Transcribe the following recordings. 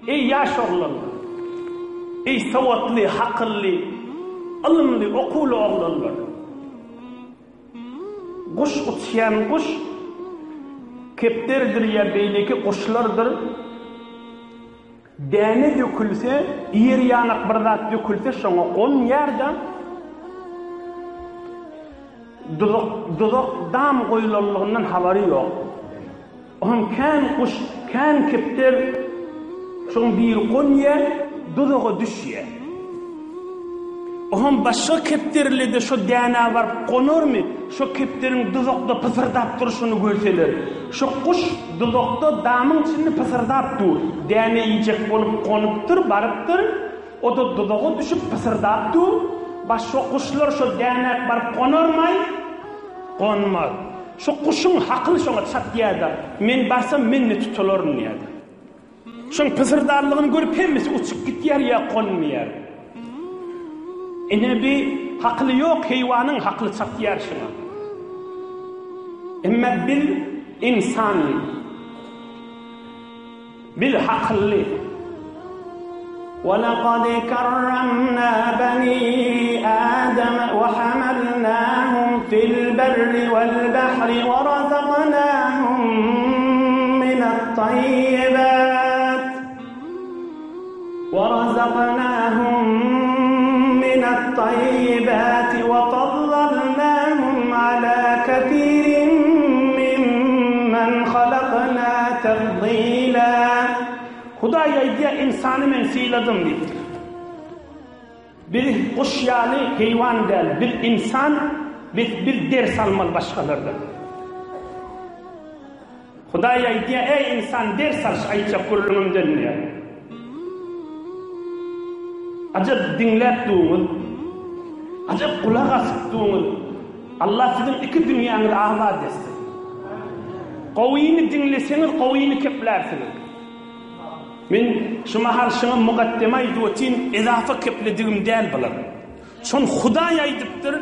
ey yaş oğlanlar, ey savatlı, hakıllı, alımlı, okulu oğlanlar. Kuş uçyan kuş, kepterdir ya beyleki kuşlardır. Dene dökülse, yer yanak bardat dökülse, şoňa on yerden dudak dam koyulanlığından habari yok. Oğlum kan kuş, kan kepter, şoň bir on yer, dudağa düşüyor. Oğlum başka kepterli de şu dana var konur mu? Şu kepterin dudakta pısırdap duruşunu görseler. Şu kuş dudakta damın içinde pısırdap dur. Dana yiyecek olup konuptur, barıptır. O da dudağa düşüp pısırdap dur. Başka kuşlar şu dana barıp konurmay, konmaz. Şu kuşun haklı şuna çat yada. Men barsam menni tutulurun yada. Şun pısırdarlığını görüp hemmesi uçup gityer ya konmayar. Bir haklı yok, hayvanın haklı çatıyar şuna. Ama bil insan, bil haklı. وَلَقَدْ كَرَّمْنَا بَنِي آدَمَ وَحَمَلْنَاهُمْ فِي الْبَرِّ وَالْبَحْرِ وَرَزَقْنَاهُمْ مِنَ الطَّيِّبَاتِ وَفَضَّلْنَاهُمْ عَلَى كَثِيرٍ مِّمَّنْ خَلَقْنَا تَفْضِيلًا. Hudaya diye insanı men sıyladım deyip. Bir kuş yani hayvan değil, bir insan bir ders almalı başkalardan. Hudaya diye ey insan ders al ayça kurulumdan diye. Acaba dinlepduğunuz, acaba kulak asıpduğunuz, Allah sizin iki dünyanın ahvat etsin. Kaviyini dinleseniz kaviyini keplersiniz. Men şu mahal şuna muqaddimay dutin izafa keplediğim değil bular. Şun Huday aydıptır,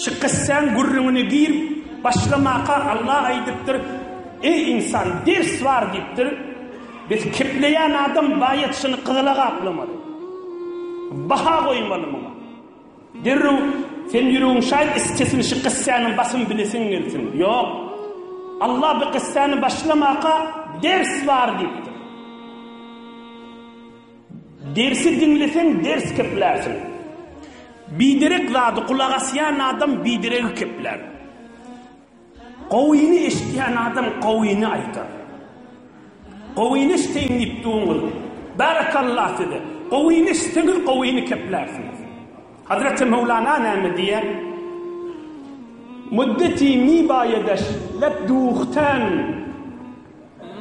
şu kıssan gurrunu giyip başlamaka Allah aydıptır. Ey insan ders var deyiptir. Biz kepleyen adam bayat şunu kızılağa aplamalı. Baha koymalı buna. Derru sen yürüyün şayet istesin şu kıssanın basın bilesin gelsin. Yok. Allah bir kıssanı başlamaka ders var deyiptir. Dersi dinlesen ders keplersin. Bidirek zadı kulağa siyan adam bidirek kepler. Kavini iştiyan adam kavini aytar. Kavini işteyin iptuğunuz. Barakallah dedi. Kavini işteyin kavini keplersiniz. Hazreti Mevlana nâme diye müddeti mibayedeş lebduğtan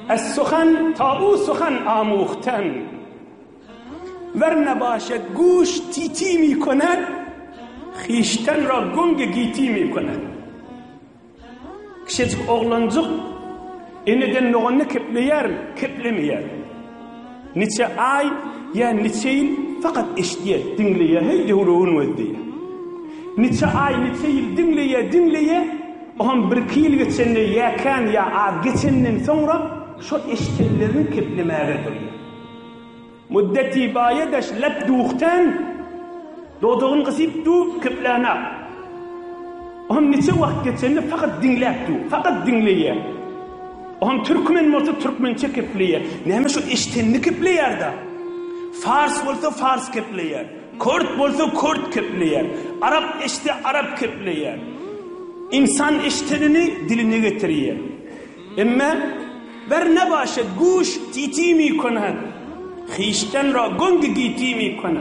es-suhan ta'u suhan amuğtan ورنه باشد گوش تیتی می کند خیشتن را گنگ گیتی می کند کشیز oğlancık eneden noğanını keplemeyer niçe ay ya niçe yıl fakat eşdiye dinleye heyde huruğun veddiye niçe ay niçe yıl dinleye oğan bir kıyıl geçenle ya kan ya ad geçenden sonra şu eşkellerini keplemeye duruyor. Müddeti bayedeş lebduğtan doğduğun kısıp du kıplana. Oğlum niçe vakit geçenle fakat dinleye. Oğlum Türkmen olsa Türkmençe kıpleye. Neyme şu iştenli kıpleyer da. Fars olsa Fars kıpleyer. Kurt olsa Kurt kıpleyer. Arap işte Arap kıpleyer. İnsan iştenini diline getiriyor. Ama ver ne başet guş titimi konad. Xişten ra gönge giti mi konu.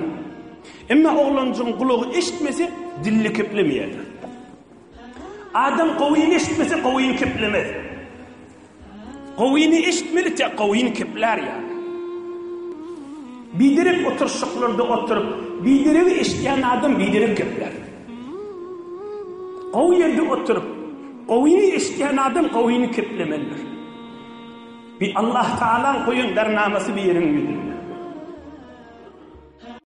Ama oğlancığın kulağı eşitmese dilli keplemeyed. Adam kaviyini eşitmese kaviyini keplemez. Kaviyini eşitmeli te kaviyini kepler yani. Bidirek oturuşuklarda oturup bidirek eşitleyen adam bidirek kepler. Kaviyede oturup kaviyini eşitleyen adam kaviyini keplemelidir. Bir Allah Teala'nın koyun dernaması bir yerin müdür.